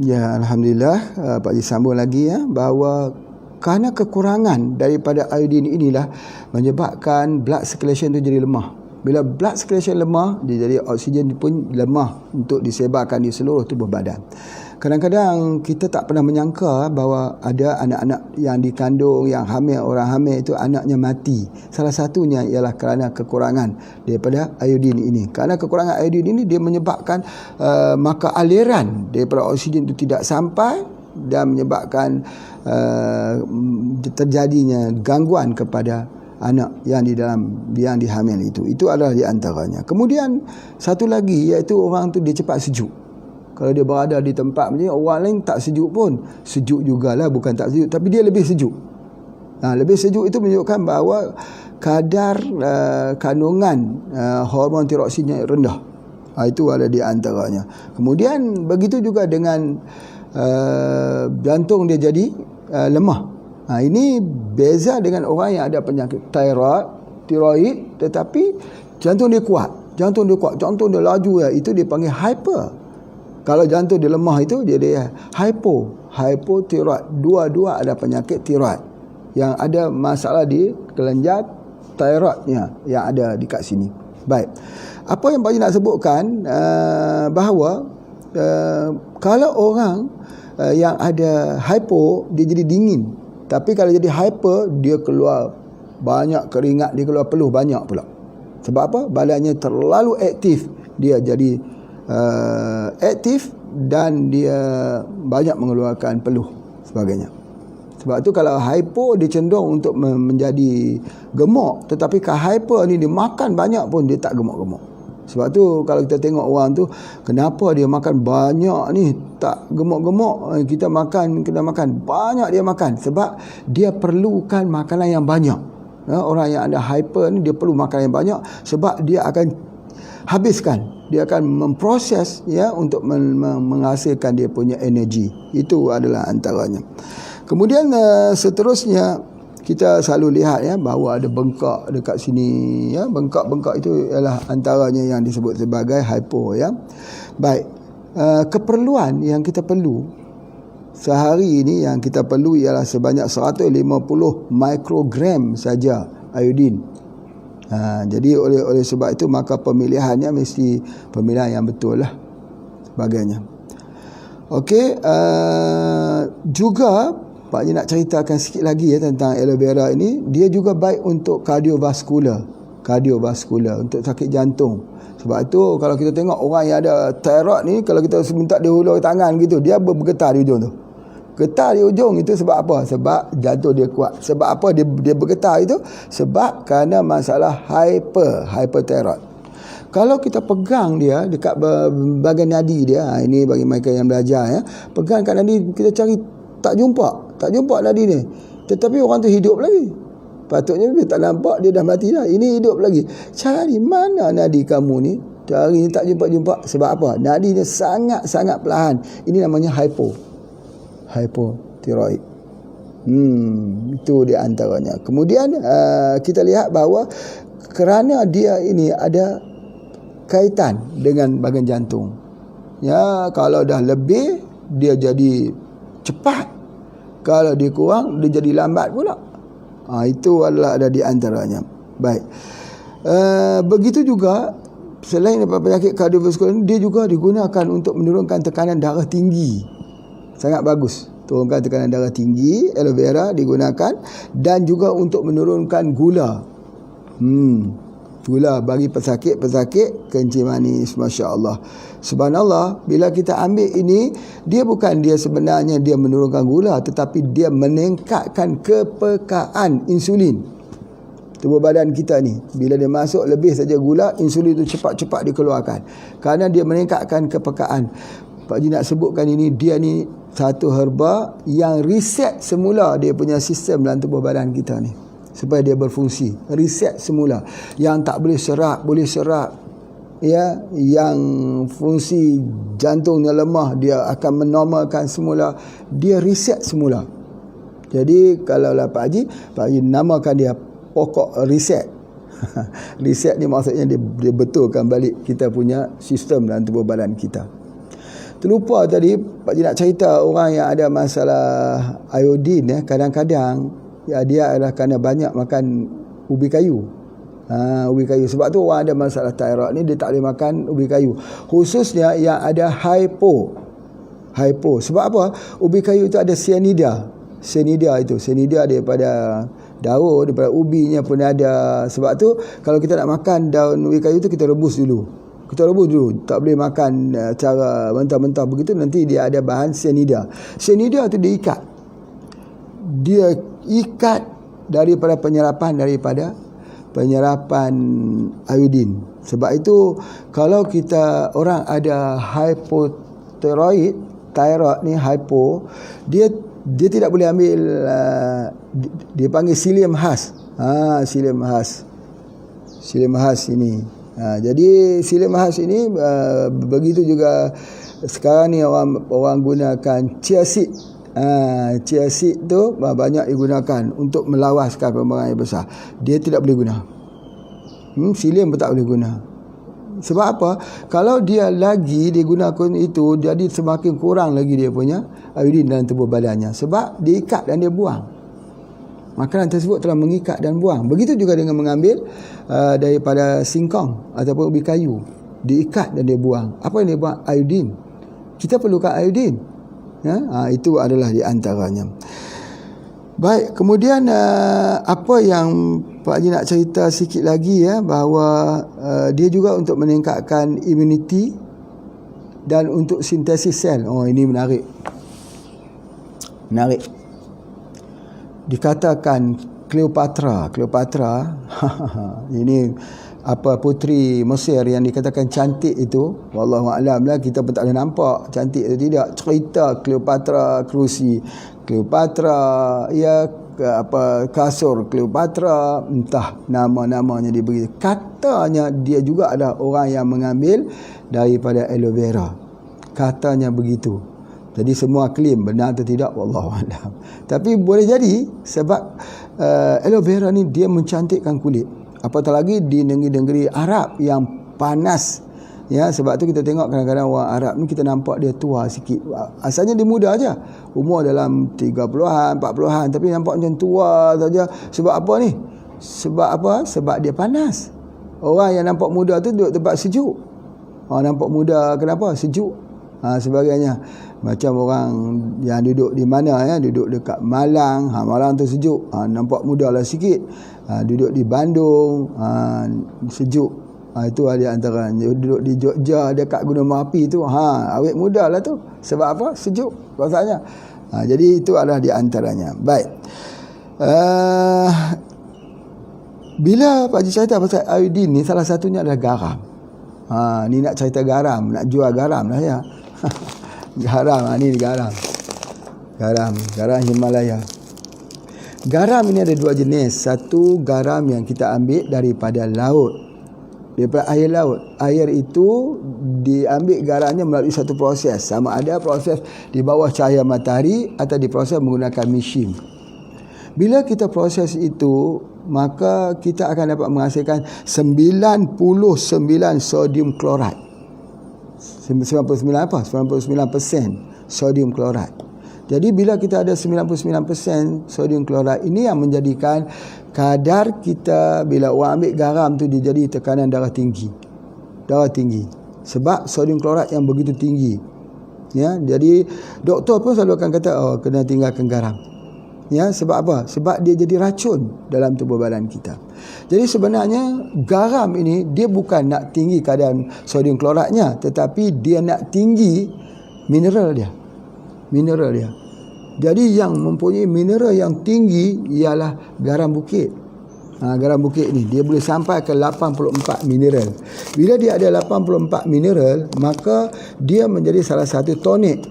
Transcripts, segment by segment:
Ya, Alhamdulillah, Pak Haji sambung lagi ya, bahawa kerana kekurangan daripada iodin inilah menyebabkan blood circulation tu jadi lemah. Bila blood circulation lemah, dia jadi oksigen pun lemah untuk disebarkan di seluruh tubuh badan. Kadang-kadang kita tak pernah menyangka bahawa ada anak-anak yang dikandung, yang hamil, orang hamil itu anaknya mati. Salah satunya ialah kerana kekurangan daripada iodin ini. Kerana kekurangan iodin ini, dia menyebabkan maka aliran daripada oksigen itu tidak sampai dan menyebabkan terjadinya gangguan kepada anak yang di dalam yang dihamil itu. Itu adalah di antaranya. Kemudian satu lagi iaitu orang tu dia cepat sejuk. Kalau dia berada di tempat macam ni, orang lain tak sejuk pun. Sejuk jugalah, bukan tak sejuk, tapi dia lebih sejuk. Lebih sejuk itu menunjukkan bahawa kadar kandungan hormon tiroksinnya rendah. Itu ada di antaranya. Kemudian begitu juga dengan jantung dia jadi lemah. Ini beza dengan orang yang ada penyakit tiroid tetapi jantung dia kuat, jantung dia laju ya, itu dipanggil hyper. Kalau jantung dia lemah itu dia hypotiroid. Dua-dua ada penyakit tiroid yang ada masalah di kelenjar tiroidnya yang ada di kat sini. Baik. Apa yang Pak Haji nak sebutkan bahawa kalau orang yang ada hypo, dia jadi dingin. Tapi kalau jadi hyper, dia keluar banyak keringat, dia keluar peluh banyak pula. Sebab apa? Badannya terlalu aktif. Dia jadi aktif dan dia banyak mengeluarkan peluh sebagainya. Sebab tu kalau hypo, dia cenderung untuk menjadi gemuk. Tetapi kalau hyper ni dia makan banyak pun dia tak gemuk-gemuk. Sebab tu kalau kita tengok orang tu, kenapa dia makan banyak ni tak gemuk-gemuk, kita kena makan banyak, dia makan sebab dia perlukan makanan yang banyak. Orang yang ada hyper ni dia perlu makanan yang banyak sebab dia akan habiskan, dia akan memproses ya untuk menghasilkan dia punya energi. Itu adalah antaranya. Kemudian seterusnya kita selalu lihat ya bahawa ada bengkak dekat sini ya. Bengkak-bengkak itu ialah antaranya yang disebut sebagai hypo ya. Baik. Keperluan yang kita perlu sehari ini, yang kita perlu ialah sebanyak 150 mikrogram saja iodin. Jadi oleh sebab itu maka pemilihannya mesti pemilihan yang betul lah sebagainya. Okey, juga Pak Haji nak ceritakan sikit lagi ya tentang aloe vera ini. Dia juga baik untuk kardiovaskular, untuk sakit jantung. Sebab itu kalau kita tengok orang yang ada thyroid ni, kalau kita minta dia hulur tangan gitu, dia bergetar di ujung tu. Getar di ujung itu sebab apa? Sebab jantung dia kuat. Sebab apa dia bergetar itu? Sebab kerana masalah hyperthyroid. Kalau kita pegang dia dekat bahagian nadi dia, ini bagi mereka yang belajar ya, pegang kat nadi, kita cari tak jumpa nadi ni. Tetapi orang tu hidup lagi. Patutnya dia tak nampak, dia dah mati dah. Ini hidup lagi. Cari mana nadi kamu ni? Cari tak jumpa. Sebab apa? Nadi dia sangat-sangat perlahan. Ini namanya hypothyroid. Itu di antaranya. Kemudian kita lihat bahawa kerana dia ini ada kaitan dengan bahagian jantung. Ya, kalau dah lebih dia jadi cepat. Kalau dia kurang, dia jadi lambat pula. Itu adalah ada di antaranya. Baik. Begitu juga, selain daripada penyakit kardiovaskular, dia juga digunakan untuk menurunkan tekanan darah tinggi. Sangat bagus. Turunkan tekanan darah tinggi, aloe vera digunakan. Dan juga untuk menurunkan gula. Gula bagi pesakit kencing manis, Masya Allah. Subhanallah, bila kita ambil ini, dia sebenarnya dia menurunkan gula, tetapi dia meningkatkan kepekaan insulin tubuh badan kita ni. Bila dia masuk lebih saja gula, insulin itu cepat-cepat dikeluarkan kerana dia meningkatkan kepekaan. Pak Haji nak sebutkan ini, dia ni satu herba yang reset semula dia punya sistem dalam tubuh badan kita ni supaya dia berfungsi. Reset semula. Yang tak boleh serap, boleh serap. Ya, yang fungsi jantungnya lemah, dia akan menormalkan semula. Dia reset semula. Jadi kalaulah Pak Haji namakan dia pokok reset. Reset ni maksudnya dia betulkan balik kita punya sistem dalam tubuh badan kita. Terlupa tadi Pak Haji nak cerita orang yang ada masalah iodin ya, kadang-kadang ya dia adalah kerana banyak makan ubi kayu. Ubi kayu. Sebab tu orang ada masalah thyroid ni dia tak boleh makan ubi kayu. Khususnya yang ada hypo. Sebab apa? Ubi kayu tu ada cyanida. Cyanida daripada daun, daripada ubinya pun ada. Sebab tu kalau kita nak makan daun ubi kayu tu kita rebus dulu. Tak boleh makan cara mentah-mentah begitu, nanti dia ada bahan cyanida. Cyanida tu dia ikat daripada penyerapan iodin. Sebab itu kalau kita orang ada hypothyroid, thyroid ni hypo, dia tidak boleh ambil dia panggil psyllium khas. Psyllium khas ini. Jadi psyllium khas ini begitu juga sekarang ni orang gunakan chia seed. Chia seed tu banyak digunakan untuk melawaskan pembuangan air besar. Dia tidak boleh guna. Psyllium pun tak boleh guna. Sebab apa? Kalau dia lagi digunakan itu, jadi semakin kurang lagi dia punya iodin dalam tubuh badannya. Sebab dia ikat dan dia buang. Makanan tersebut telah mengikat dan buang. Begitu juga dengan mengambil daripada singkong ataupun ubi kayu. Diikat dan dia buang. Apa yang dia buang? Iodin. Kita perlukan iodin. Itu adalah di antaranya. Baik, kemudian apa yang Pak Haji nak cerita sikit lagi bahawa dia juga untuk meningkatkan imuniti dan untuk sintesis sel. Ini menarik. Dikatakan Cleopatra ini puteri Mesir yang dikatakan cantik itu, wallahu a'lam lah, kita pun tak boleh nampak cantik atau tidak. Cerita Cleopatra kerusi Cleopatra, kasur Cleopatra, entah nama-namanya diberi. Katanya dia juga ada orang yang mengambil daripada aloe vera. Katanya begitu. Jadi semua klaim benar atau tidak, wallahu a'lam. Tapi boleh jadi sebab aloe vera ni dia mencantikkan kulit. Apatah lagi di negeri-negeri Arab yang panas. Sebab tu kita tengok kadang-kadang orang Arab ni kita nampak dia tua sikit. Asalnya dia muda aja. Umur dalam 30-an, 40-an, tapi nampak macam tua saja. Sebab apa ni? Sebab dia panas. Orang yang nampak muda tu duduk tempat sejuk. Nampak muda kenapa? Sejuk. Sebagainya. Macam orang yang duduk di mana duduk dekat Malang, Malang tu sejuk, nampak muda lah sikit. Duduk di Bandung, sejuk. Itu ada antara duduk di Jogja dekat Gunung Merapi tu, awet muda lah tu. Sebab apa? Sejuk rasanya. Jadi itu adalah di antaranya. Baik. Bila Pak Haji cerita pasal iodin ni, salah satunya adalah garam. Ni nak cerita garam, nak jual garam lah ya. Garam, ni garam Himalaya. Garam ini ada dua jenis. Satu garam yang kita ambil daripada laut, daripada air laut. Air itu diambil garamnya melalui satu proses. Sama ada proses di bawah cahaya matahari atau diproses menggunakan mesin. Bila kita proses itu, maka kita akan dapat menghasilkan 99 sodium chloride. 99% sodium chloride. Jadi bila kita ada 99% sodium chloride, ini yang menjadikan kadar kita bila orang ambil garam tu dia jadi tekanan darah tinggi. Sebab sodium chloride yang begitu tinggi. Jadi doktor pun selalu akan kata kena tinggalkan garam. Sebab apa? Sebab dia jadi racun dalam tubuh badan kita. Jadi sebenarnya garam ini dia bukan nak tinggi kadar sodium kloridnya, tetapi dia nak tinggi mineral dia. Jadi yang mempunyai mineral yang tinggi ialah garam bukit. Garam bukit ni dia boleh sampai ke 84 mineral. Bila dia ada 84 mineral, maka dia menjadi salah satu tonik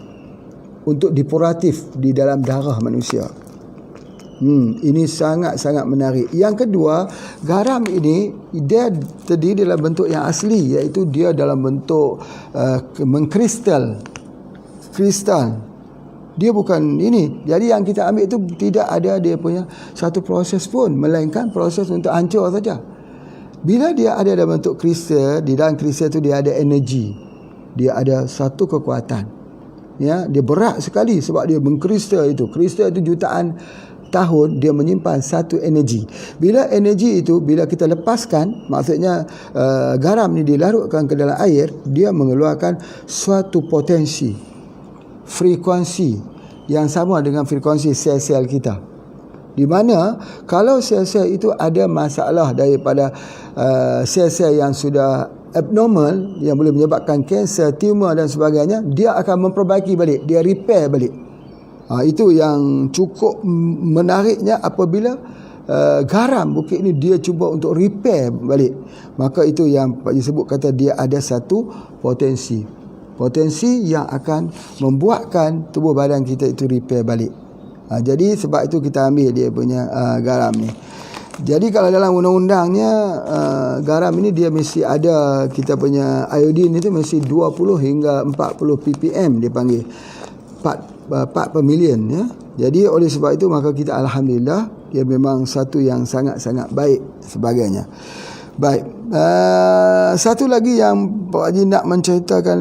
untuk depuratif di dalam darah manusia. Ini sangat-sangat menarik. Yang kedua, garam ini dia terdiri dalam bentuk yang asli, iaitu dia dalam bentuk mengkristal. Dia bukan ini. Jadi yang kita ambil itu tidak ada dia punya satu proses pun, melainkan proses untuk hancur saja. Bila dia ada dalam bentuk kristal, di dalam kristal itu dia ada energi. Dia ada satu kekuatan. Ya, dia berat sekali sebab dia mengkristal itu. Kristal itu jutaan tahun dia menyimpan satu energi. Bila energi itu bila kita lepaskan, maksudnya garam ni dilarutkan ke dalam air, dia mengeluarkan suatu potensi, frekuensi yang sama dengan frekuensi sel-sel kita. Di mana kalau sel-sel itu ada masalah daripada sel-sel yang sudah abnormal, yang boleh menyebabkan kanser, tumor dan sebagainya, dia akan memperbaiki balik, dia repair balik. Itu yang cukup menariknya apabila garam bukit ni dia cuba untuk repair balik. Maka itu yang Pak Haji sebut, kata dia ada satu potensi yang akan membuatkan tubuh badan kita itu repair balik. Jadi sebab itu kita ambil dia punya garam ni. Jadi kalau dalam undang-undangnya garam ini dia mesti ada, kita punya iodine itu mesti 20 hingga 40 ppm dia panggil, part per million ya. Jadi oleh sebab itu maka kita alhamdulillah dia memang satu yang sangat-sangat baik sebagainya. Baik, satu lagi yang Pak Haji nak menceritakan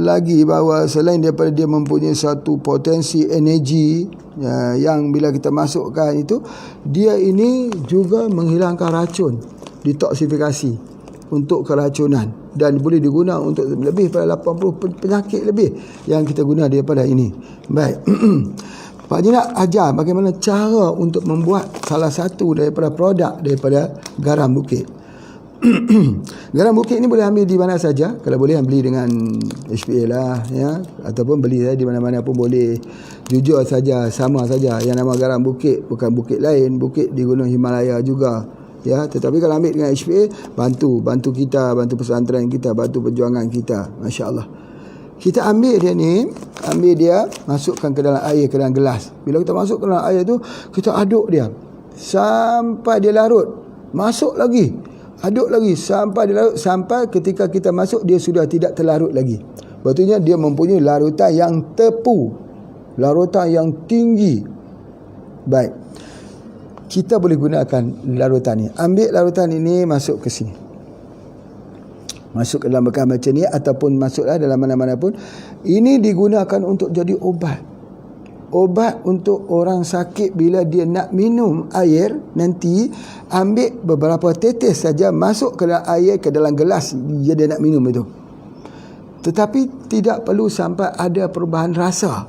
lagi, bahawa selain daripada dia mempunyai satu potensi energi yang bila kita masukkan itu, dia ini juga menghilangkan racun, detoksifikasi untuk keracunan, dan boleh digunakan untuk lebih pada 80 penyakit lebih yang kita guna daripada ini. Baik. Pak Haji nak ajar bagaimana cara untuk membuat salah satu daripada produk daripada garam bukit. Garam bukit ni boleh ambil di mana saja. Kalau boleh beli dengan HPA lah ya, ataupun beli di mana-mana pun boleh. Jujur saja, sama saja. Yang nama garam bukit bukan bukit lain, bukit di Gunung Himalaya juga ya. Tetapi kalau ambil dengan HPA, bantu kita, bantu pesantren kita, bantu perjuangan kita. Masya-Allah. Kita ambil dia, masukkan ke dalam air, ke dalam gelas. Bila kita masuk ke dalam air tu, kita aduk dia sampai dia larut. Masuk lagi, aduk lagi sampai dia larut, sampai ketika kita masuk dia sudah tidak terlarut lagi. Betulnya dia mempunyai larutan yang tepu, larutan yang tinggi. Baik, kita boleh gunakan larutan ni. Ambil larutan ini, masuk ke sini, masuk ke dalam bekal macam ni, ataupun masuklah dalam mana-mana pun. Ini digunakan untuk jadi obat untuk orang sakit. Bila dia nak minum air, nanti ambil beberapa tetes saja, masuk ke dalam air, ke dalam gelas dia nak minum itu. Tetapi tidak perlu sampai ada perubahan rasa.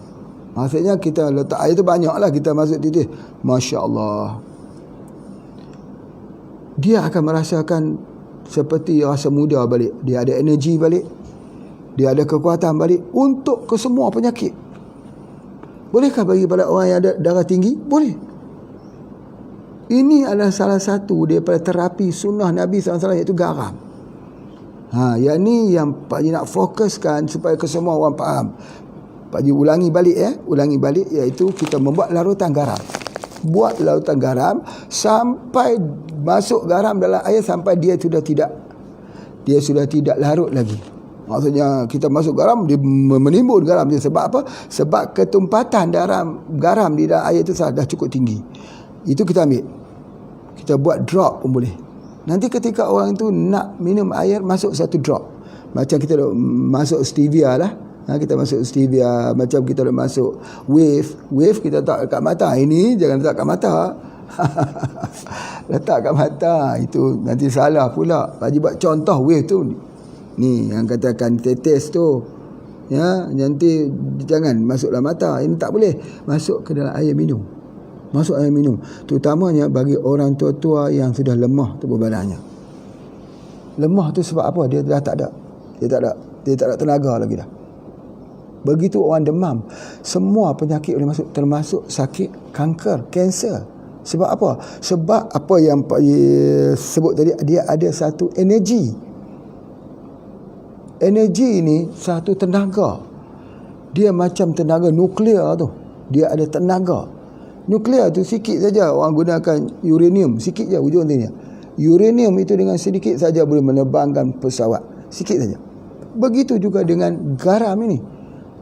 Maksudnya kita letak air tu banyaklah, kita masuk titis, Masya Allah, dia akan merasakan seperti rasa muda balik. Dia ada energi balik, dia ada kekuatan balik untuk ke semua penyakit. Bolehkah bagi pada orang yang ada darah tinggi? Boleh. Ini adalah salah satu daripada terapi sunnah Nabi SAW, iaitu garam. Yang ni yang Pak Haji nak fokuskan supaya ke semua orang faham. Pak Haji ulangi balik, iaitu kita membuat larutan garam. Buat larutan garam sampai masuk garam dalam air, sampai dia sudah tidak larut lagi. Maksudnya kita masuk garam, dia menimbun garam dia. Sebab apa? Sebab ketumpatan garam di dalam air itu dah cukup tinggi. Itu kita ambil, kita buat drop pun boleh. Nanti ketika orang tu nak minum air, masuk satu drop. Macam kita masuk stevia lah. Kita masuk stevia, macam kita dah masuk wave kita letak kat mata. Ini jangan letak kat mata. Letak kat mata itu nanti salah pula. Pak Haji buat contoh wave tu ni, yang katakan tetes tu ya, nanti jangan masuk dalam mata. Ini tak boleh, masuk ke dalam air minum. Masuk air minum, terutamanya bagi orang tua-tua yang sudah lemah tubuh badannya. Lemah tu sebab apa? Dia dah tak ada tenaga lagi dah. Begitu orang demam, semua penyakit boleh masuk, termasuk sakit kanker, kanser. Sebab apa? Sebab apa yang Pak sebut tadi, dia ada satu energi. Energi ini satu tenaga. Dia macam tenaga nuklear tu. Dia ada tenaga. Nuklear tu sikit saja orang gunakan uranium, sikit je ujung intinya. Uranium itu dengan sedikit saja boleh menerbangkan pesawat, sikit saja. Begitu juga dengan garam ini.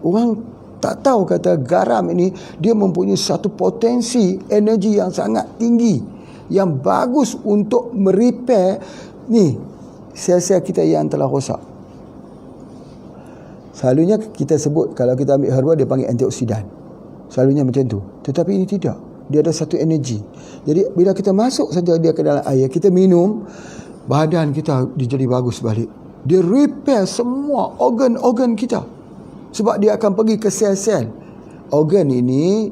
Orang tak tahu kata garam ini dia mempunyai satu potensi energi yang sangat tinggi, yang bagus untuk merepair ni sel-sel kita yang telah rosak. Selalunya kita sebut, kalau kita ambil herba dia panggil antioksidan. Selalunya macam tu. Tetapi ini tidak. Dia ada satu energi. Jadi bila kita masuk saja dia ke dalam air, kita minum, badan kita dia jadi bagus balik. Dia repair semua organ-organ kita. Sebab dia akan pergi ke sel-sel. Organ ini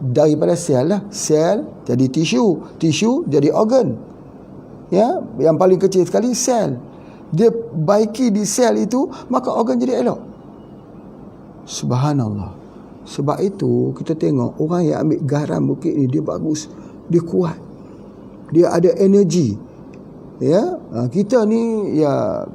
daripada sel lah. Sel jadi tisu, tisu jadi organ. Ya, yang paling kecil sekali sel. Dia baiki di sel itu, maka organ jadi elok. Subhanallah. Sebab itu kita tengok orang yang ambil garam bukit ni, dia bagus, dia kuat, dia ada energi. Ya, kita ni ya,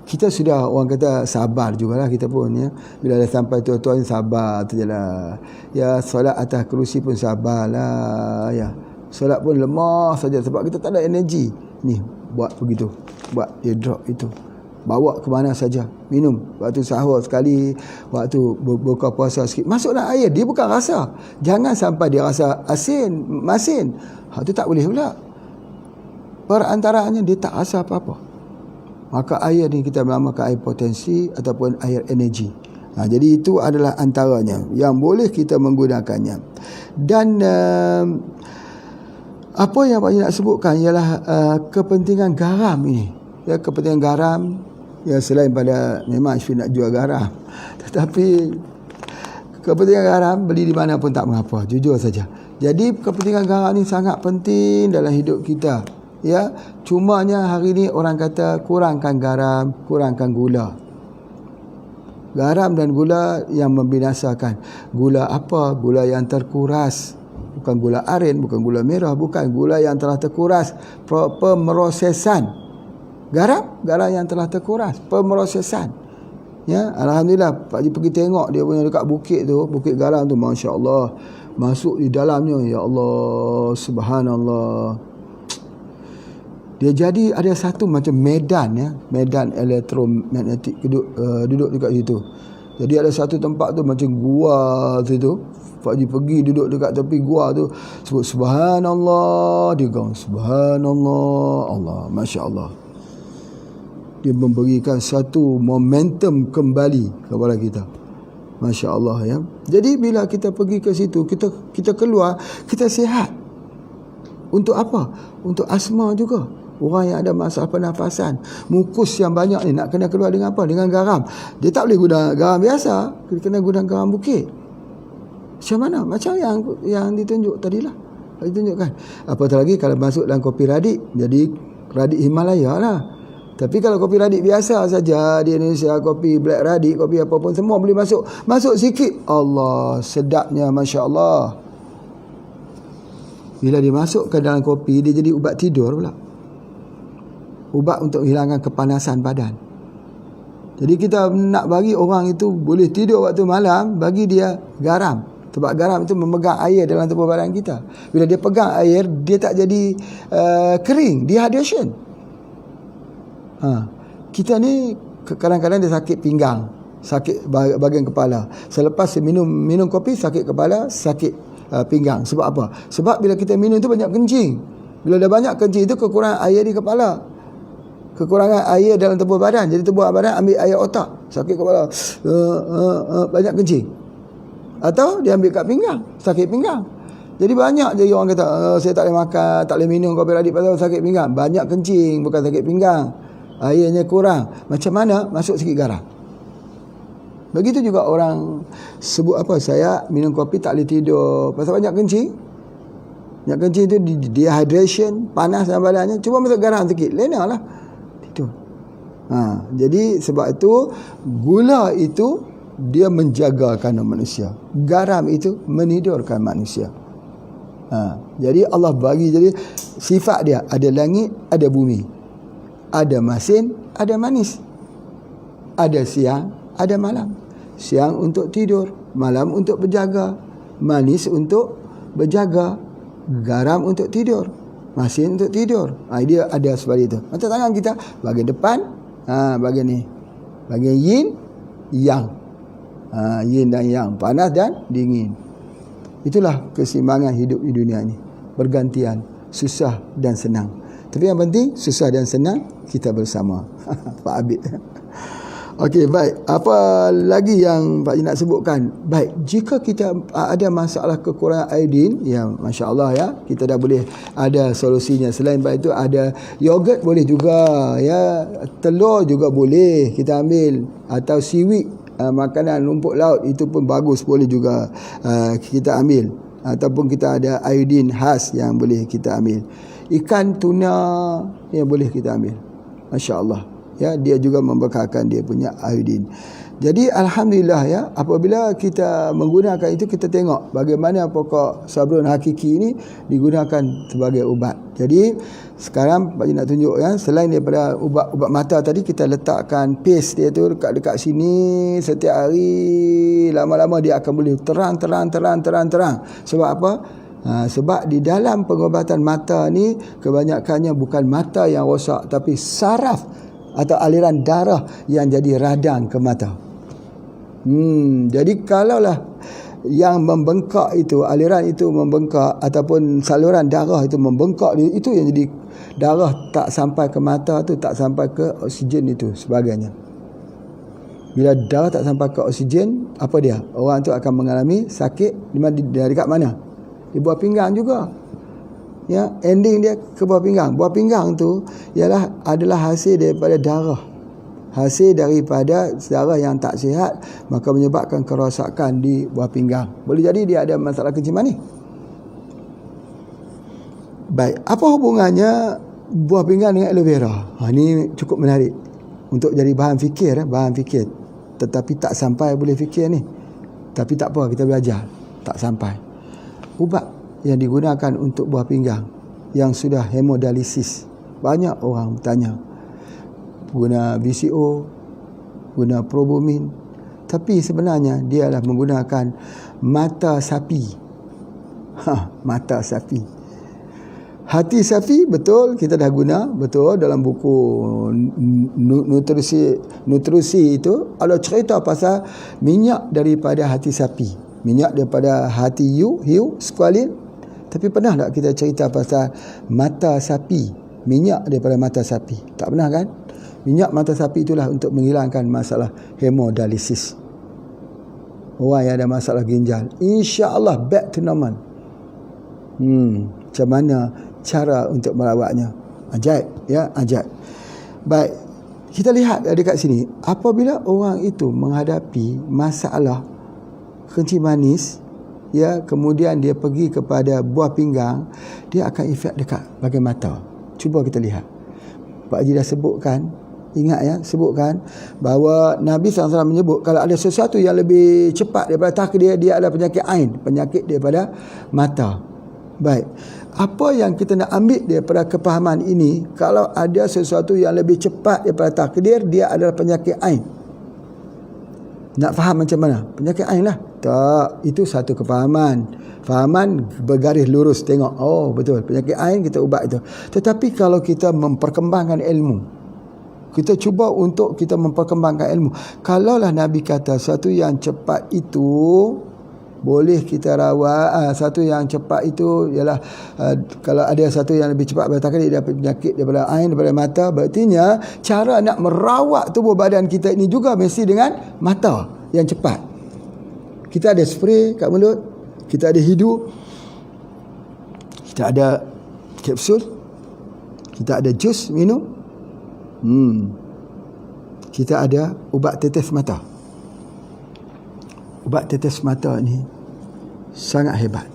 kita sudah orang kata sabar jugalah kita pun ya. Bila dah sampai tuan-tuan sabar tu jelah. Ya, solat atas kerusi pun sabarlah ya. Solat pun lemah saja sebab kita tak ada energi. Ni buat begitu, buat dia drop itu. Bawa ke mana saja, minum waktu sahur sekali, waktu buka puasa sikit, masuklah air. Dia bukan rasa, jangan sampai dia rasa asin, masin. Itu tak boleh pula. Perantaraannya dia tak rasa apa-apa. Maka air ni kita menamakan air potensi ataupun air energi. Jadi itu adalah antaranya yang boleh kita menggunakannya. Dan apa yang Pak Haji nak sebutkan ialah kepentingan garam ini. Ya, kepentingan garam, ya, selain pada memang Syifri nak jual garam, tetapi kepentingan garam beli di mana pun tak mengapa, jujur saja. Jadi kepentingan garam ni sangat penting dalam hidup kita. Ya, cumanya hari ni orang kata kurangkan garam, kurangkan gula. Garam dan gula yang membinasakan. Gula apa? Gula yang terkuras. Bukan gula aren, bukan gula merah, bukan gula yang telah terkuras. Pemrosesan. Garam yang telah terkuras, pemrosesan. Ya, alhamdulillah Pak Haji pergi tengok dia punya dekat bukit tu, bukit garam tu, masya-Allah. Masuk di dalamnya, ya Allah, subhanallah. Dia jadi ada satu macam medan ya, medan elektromagnetik duduk dekat situ. Jadi ada satu tempat tu macam gua situ. Pak Haji pergi duduk dekat tepi gua tu, sebut subhanallah, dia gong subhanallah, Allah, masya-Allah. Dia memberikan satu momentum kembali kepada kita. Masya Allah ya. Jadi bila kita pergi ke situ, kita keluar, kita sihat. Untuk apa? Untuk asma juga. Orang yang ada masalah pernafasan, mukus yang banyak ni nak kena keluar dengan apa? Dengan garam. Dia tak boleh guna garam biasa, dia kena guna garam bukit. Macam mana? Macam yang ditunjuk tadilah. Ditunjukkan. Apatah lagi kalau masuk dalam kopi radik, jadi radik Himalaya lah. Tapi kalau kopi radik biasa saja di Indonesia, kopi black radik, kopi apa pun semua boleh masuk. Masuk sikit, Allah, sedapnya, Masya Allah. Bila dia masuk ke dalam kopi, dia jadi ubat tidur pula. Ubat untuk hilangkan kepanasan badan. Jadi kita nak bagi orang itu boleh tidur waktu malam, bagi dia garam. Sebab garam itu memegang air dalam tubuh badan kita. Bila dia pegang air, dia tak jadi kering, dehydration. Kita ni kadang-kadang dia sakit pinggang, sakit bahagian kepala. Selepas minum kopi, sakit kepala, sakit pinggang. Sebab apa? Sebab bila kita minum tu banyak kencing. Bila dah banyak kencing itu kekurangan air di kepala, kekurangan air dalam tubuh badan. Jadi tubuh badan ambil air otak, sakit kepala, banyak kencing. Atau dia ambil kat pinggang, sakit pinggang. Jadi banyak je orang kata, saya tak boleh makan, tak boleh minum kopi radik pasal sakit pinggang. Banyak kencing, bukan sakit pinggang. Airnya kurang. Macam mana? Masuk sikit garam. Begitu juga orang sebut apa, saya minum kopi tak boleh tidur pasal banyak kencing. Banyak kencing tu dehydration, panas dalam badannya. Cuba masuk garam sikit, lena lah tidur. Jadi sebab itu gula itu dia menjagakan manusia, garam itu menidurkan manusia. Jadi Allah bagi, jadi sifat dia ada langit, ada bumi. Ada masin, ada manis. Ada siang, ada malam. Siang untuk tidur, malam untuk berjaga. Manis untuk berjaga, garam untuk tidur, masin untuk tidur. Dia ada seperti itu. Mata tangan kita bahagian depan, bahagian ni, bahagian yin, yang. Yin dan yang, panas dan dingin. Itulah keseimbangan hidup di dunia ni. Bergantian, susah dan senang. Tapi yang penting, susah dan senang kita bersama. Pak Abid. Okey, baik. Apa lagi yang Pak Haji nak sebutkan? Baik, jika kita ada masalah kekurangan iodin, ya masya-Allah ya, kita dah boleh ada solusinya. Selain daripada itu ada yogurt boleh juga ya, telur juga boleh kita ambil, atau seaweed, makanan rumput laut itu pun bagus, boleh juga kita ambil, ataupun kita ada iodin khas yang boleh kita ambil. Ikan tuna yang boleh kita ambil. Masya-Allah. Ya, dia juga membekalkan dia punya iodin. Jadi alhamdulillah ya, apabila kita menggunakan itu, kita tengok bagaimana pokok sabrun hakiki ini digunakan sebagai ubat. Jadi sekarang Pak Haji nak tunjuk ya, selain daripada ubat mata tadi, kita letakkan paste dia tu dekat sini setiap hari, lama-lama dia akan boleh terang. Sebab apa? Sebab di dalam pengobatan mata ni kebanyakannya bukan mata yang rosak, tapi saraf atau aliran darah yang jadi radang ke mata. Jadi kalaulah yang membengkak itu, aliran itu membengkak, ataupun saluran darah itu membengkak, itu yang jadi darah tak sampai ke mata tu, tak sampai ke oksigen itu sebagainya. Bila darah tak sampai ke oksigen, apa dia? Orang tu akan mengalami sakit dekat mana? Di buah pinggang juga. Ya, ending dia ke buah pinggang. Buah pinggang tu adalah hasil daripada darah. Hasil daripada darah yang tak sihat, maka menyebabkan kerosakan di buah pinggang. Boleh jadi dia ada masalah kencing manis. Baik, apa hubungannya buah pinggang dengan aloe vera? Ini cukup menarik untuk jadi bahan fikir. Tetapi tak sampai boleh fikir ni. Tapi tak apa, kita belajar. Tak sampai. Ubat yang digunakan untuk buah pinggang yang sudah hemodialisis, banyak orang bertanya, guna VCO, guna probumin, tapi sebenarnya dia adalah menggunakan mata sapi. Mata sapi, hati sapi, betul, kita dah guna, betul, dalam buku nutrisi itu ada cerita pasal minyak daripada hati sapi, minyak daripada hati hiu, squalene. Tapi pernah tak kita cerita pasal mata sapi, minyak daripada mata sapi? Tak pernah kan? Minyak mata sapi itulah untuk menghilangkan masalah hemodialisis. Orang yang ada masalah ginjal, insya-Allah back to normal. Macam mana cara untuk merawatnya? Ajaib ya, ajaib. Baik, kita lihat dekat sini, apabila orang itu menghadapi masalah kencing manis, ya, kemudian dia pergi kepada buah pinggang, dia akan efek dekat bahagian mata. Cuba kita lihat. Pak Haji dah sebutkan, ingat ya, sebutkan bahawa Nabi SAW menyebut kalau ada sesuatu yang lebih cepat daripada takdir, dia adalah penyakit ain, penyakit daripada mata. Baik, apa yang kita nak ambil daripada kepahaman ini? Kalau ada sesuatu yang lebih cepat daripada takdir, dia adalah penyakit ain. Nak faham macam mana? Penyakit ain lah. Tak, itu satu kefahaman. Fahaman bergaris lurus, tengok, oh betul, penyakit ain kita ubat itu. Tetapi kalau kita memperkembangkan ilmu, kita cuba untuk kita memperkembangkan ilmu. Kalaulah Nabi kata satu yang cepat itu boleh kita rawat, satu yang cepat itu ialah kalau ada satu yang lebih cepat bertakdir dia dapat penyakit daripada ain, daripada mata, berartinya cara nak merawat tubuh badan kita ini juga mesti dengan mata yang cepat. Kita ada spray kat mulut, kita ada hidung, kita ada kapsul, kita ada jus minum, kita ada ubat tetes mata. Ubat tetes mata ni sangat hebat.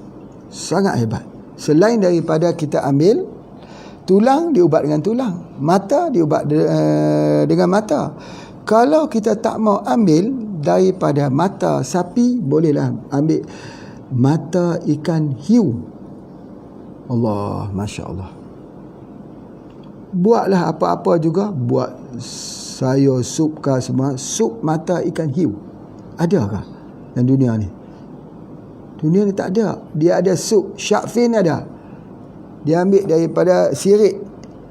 Sangat hebat. Selain daripada kita ambil tulang, diubat dengan tulang, mata diubat dengan mata. Kalau kita tak mau ambil daripada mata sapi, bolehlah ambil mata ikan hiu. Allah, Masya Allah. Buatlah apa-apa juga, buat sayur sup ke semua, sup mata ikan hiu. Adakah dalam dunia ni? Dunia ni tak ada. Dia ada sup shark fin, ada. Dia ambil daripada sirip.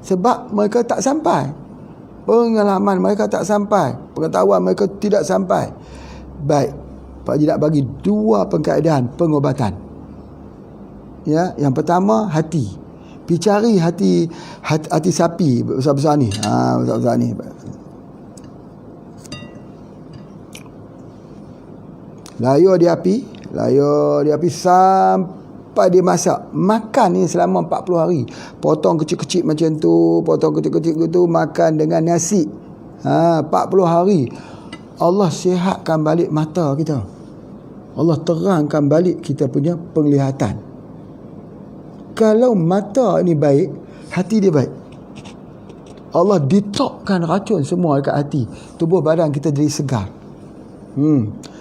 Sebab mereka tak sampai. Pengalaman mereka tak sampai. Pengetahuan mereka tidak sampai. Baik, Pak Haji nak bagi dua pengkaedahan pengobatan. Ya, yang pertama hati. Pergi cari hati sapi besar-besar ni. Besar-besar ni. layar di api sampai dia masak. Makan ni selama 40 hari. Potong kecil-kecil macam tu, makan dengan nasi. 40 hari. Allah sihatkan balik mata kita. Allah terangkan balik kita punya penglihatan. Kalau mata ni baik, hati dia baik. Allah ditokkan racun semua dekat hati. Tubuh badan kita jadi segar.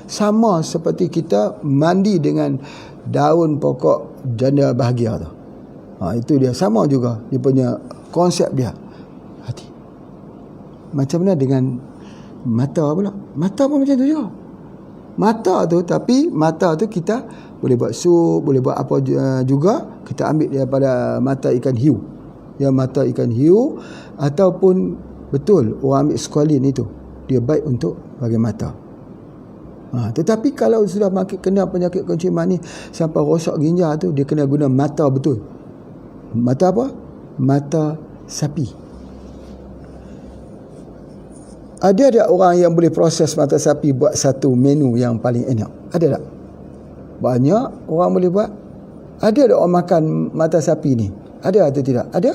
Sama seperti kita mandi dengan daun pokok janda bahagia tu. Itu dia, sama juga dia punya konsep dia. Hati. Macam mana dengan mata pula? Mata pun macam tu juga. Mata tu, tapi mata tu kita boleh buat sup, boleh buat apa juga. Kita ambil daripada mata ikan hiu. Ya, mata ikan hiu, ataupun betul orang ambil squalene itu, dia baik untuk bagi mata. Tetapi kalau sudah kena penyakit kencing manis sampai rosak ginjal tu, dia kena guna mata betul. Mata apa? Mata sapi. Ada tak orang yang boleh proses mata sapi buat satu menu yang paling enak? Ada tak? Banyak orang boleh buat. Ada tak orang makan mata sapi ni? Ada atau tidak? Ada.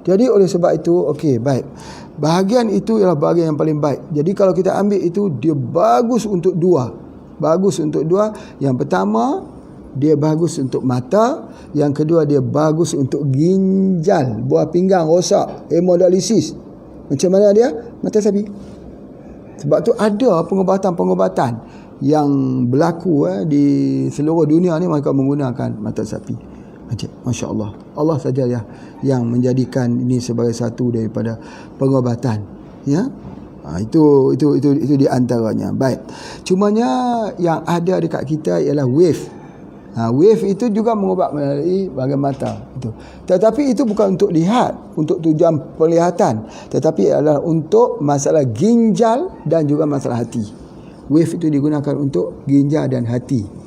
Jadi oleh sebab itu, okey, baik. Bahagian itu ialah bahagian yang paling baik. Jadi kalau kita ambil itu, dia bagus untuk dua. Bagus untuk dua. Yang pertama, dia bagus untuk mata. Yang kedua, dia bagus untuk ginjal. Buah pinggang rosak, hemodialisis. Macam mana dia? Mata sapi. Sebab tu ada pengobatan-pengobatan yang berlaku di seluruh dunia ni, mereka menggunakan mata sapi. Masya Allah. Allah saja yang menjadikan ini sebagai satu daripada pengobatan. Ya. Itu di antaranya. Baik. Cumanya yang ada dekat kita ialah wave. Wave itu juga mengubat melalui bahagian mata. Tetapi itu bukan untuk lihat, untuk tujuan penglihatan, tetapi adalah untuk masalah ginjal dan juga masalah hati. Wave itu digunakan untuk ginjal dan hati.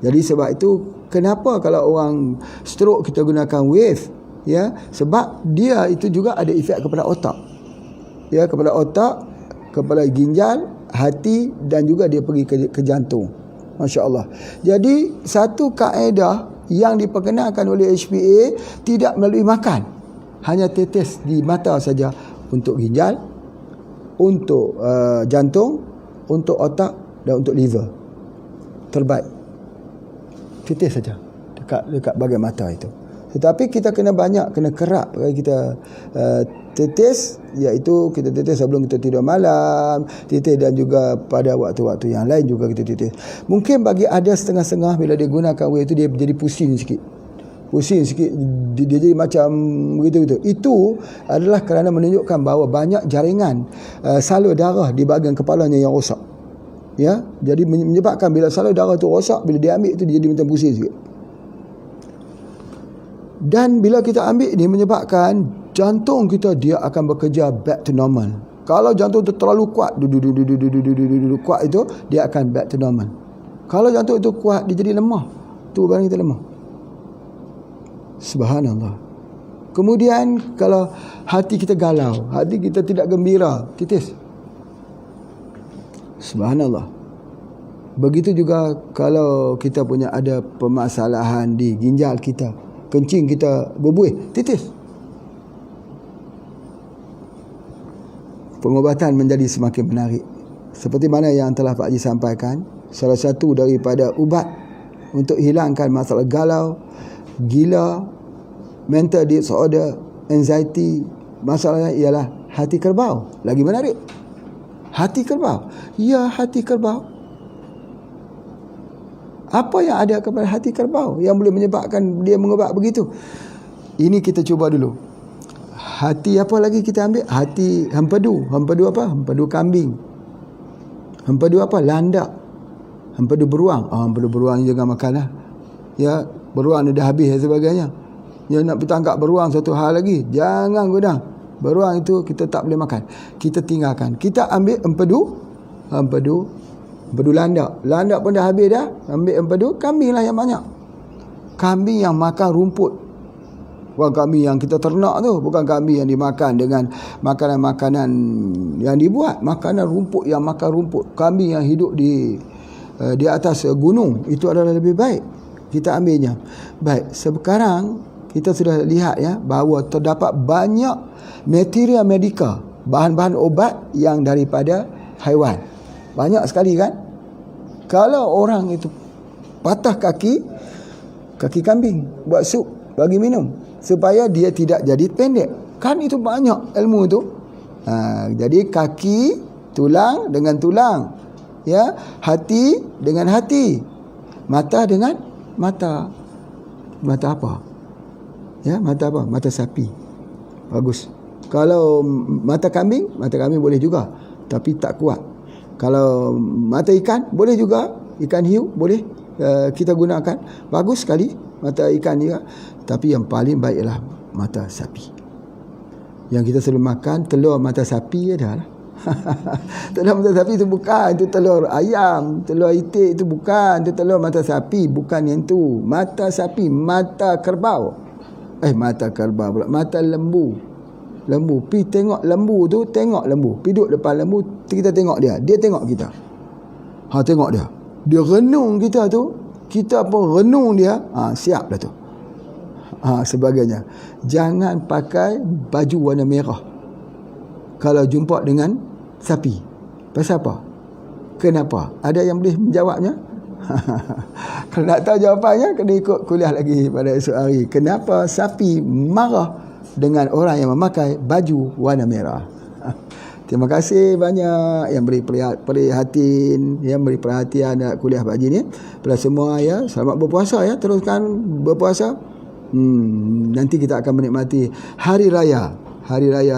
Jadi sebab itu, kenapa kalau orang stroke kita gunakan wave? Ya, sebab dia itu juga ada efek kepada otak. Ya, kepada otak, kepada ginjal, hati, dan juga dia pergi ke jantung. Masya Allah. Jadi satu kaedah yang diperkenalkan oleh HPA, tidak melalui makan, hanya tetes di mata saja, untuk ginjal, untuk jantung, untuk otak dan untuk liver. Terbaik. Tetes saja dekat bahagian mata itu. Tetapi kita kena kerap kita tetes, iaitu kita tetes sebelum kita tidur malam, tetes dan juga pada waktu-waktu yang lain juga kita tetes. Mungkin bagi ada setengah-setengah bila dia gunakan wave itu, dia jadi pusing sikit, dia jadi macam begitu. Itu adalah kerana menunjukkan bahawa banyak jaringan salur darah di bahagian kepalanya yang rosak. Ya, jadi menyebabkan bila salur darah itu rosak, bila dia ambil itu, dia jadi macam pusing sikit. Dan bila kita ambil ini, menyebabkan jantung kita dia akan bekerja back to normal. Kalau jantung itu terlalu kuat, kuat itu, dia akan back to normal. Kalau jantung itu kuat, dia jadi lemah. Tu barang kita lemah. Subhanallah. Kemudian kalau hati kita galau, hati kita tidak gembira, titis. Subhanallah. Begitu juga kalau kita punya ada permasalahan di ginjal kita, kencing kita berbuih, titis. Pengobatan menjadi semakin menarik. Seperti mana yang telah Pak Haji sampaikan, salah satu daripada ubat untuk hilangkan masalah galau, gila, mental disorder, anxiety, masalahnya ialah hati kerbau. Lagi menarik. Hati kerbau. Ya, hati kerbau. Apa yang ada kepada hati kerbau yang boleh menyebabkan dia mengubat begitu? Ini kita cuba dulu. Hati apa lagi kita ambil? Hati hempedu. Hempedu apa? Hempedu kambing. Hempedu apa? Landak. Hempedu beruang. Hempedu beruang jangan makan lah. Ya, beruang dah habis dan sebagainya. Ya, nak pergi tangkap beruang satu hal lagi. Jangan guna. Beruang itu kita tak boleh makan. Kita tinggalkan. Kita ambil empedu landak. Landak pun dah habis dah. Ambil empedu, kambing lah yang banyak. Kambing yang makan rumput. Bukan kambing yang kita ternak tu. Bukan kambing yang dimakan dengan makanan-makanan yang dibuat. Makanan rumput yang makan rumput. Kambing yang hidup di di atas gunung, itu adalah lebih baik kita ambilnya. Baik, sekarang kita sudah lihat ya bahawa terdapat banyak material medikal, bahan-bahan obat yang daripada haiwan. Banyak sekali kan. Kalau orang itu patah kaki kambing, buat sup, bagi minum supaya dia tidak jadi pendek. Kan itu banyak ilmu itu. Jadi kaki, tulang dengan tulang, ya, hati dengan hati, mata dengan mata. Mata apa? Ya, mata apa? Mata sapi. Bagus. Kalau mata kambing boleh juga, tapi tak kuat. Kalau mata ikan boleh juga, ikan hiu boleh kita gunakan. Bagus sekali mata ikan juga, tapi yang paling baik ialah mata sapi. Yang kita selalu makan telur mata sapi adalah telur mata sapi itu bukan, itu telur ayam, telur itik itu bukan, itu telur mata sapi, bukan yang tu. Mata sapi, mata kerbau. Mata kerbau pula, mata lembu. Lembu, pi tengok lembu tu, tengok lembu. Pi duduk depan lembu, kita tengok dia, dia tengok kita. Tengok dia. Dia renung kita tu, kita pun renung dia. Siap dah tu. Sebagainya. Jangan pakai baju warna merah kalau jumpa dengan sapi. Pasal apa? Kenapa? Ada yang boleh menjawabnya? Kalau nak tahu jawapannya, kena ikut kuliah lagi pada esok hari. Kenapa sapi marah dengan orang yang memakai baju warna merah? Terima kasih banyak yang beri perhatian, yang beri perhatian nak kuliah pagi ni. Pada semua ya, selamat berpuasa ya, teruskan berpuasa. Nanti kita akan menikmati hari raya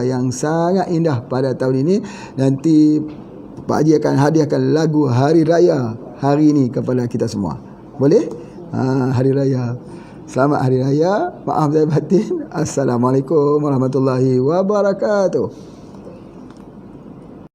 yang sangat indah pada tahun ini. Nanti Pak Haji akan hadiahkan lagu hari raya hari ini kepada kita semua. Boleh? Hari raya. Selamat hari raya. Maaf saya batin. Assalamualaikum warahmatullahi wabarakatuh.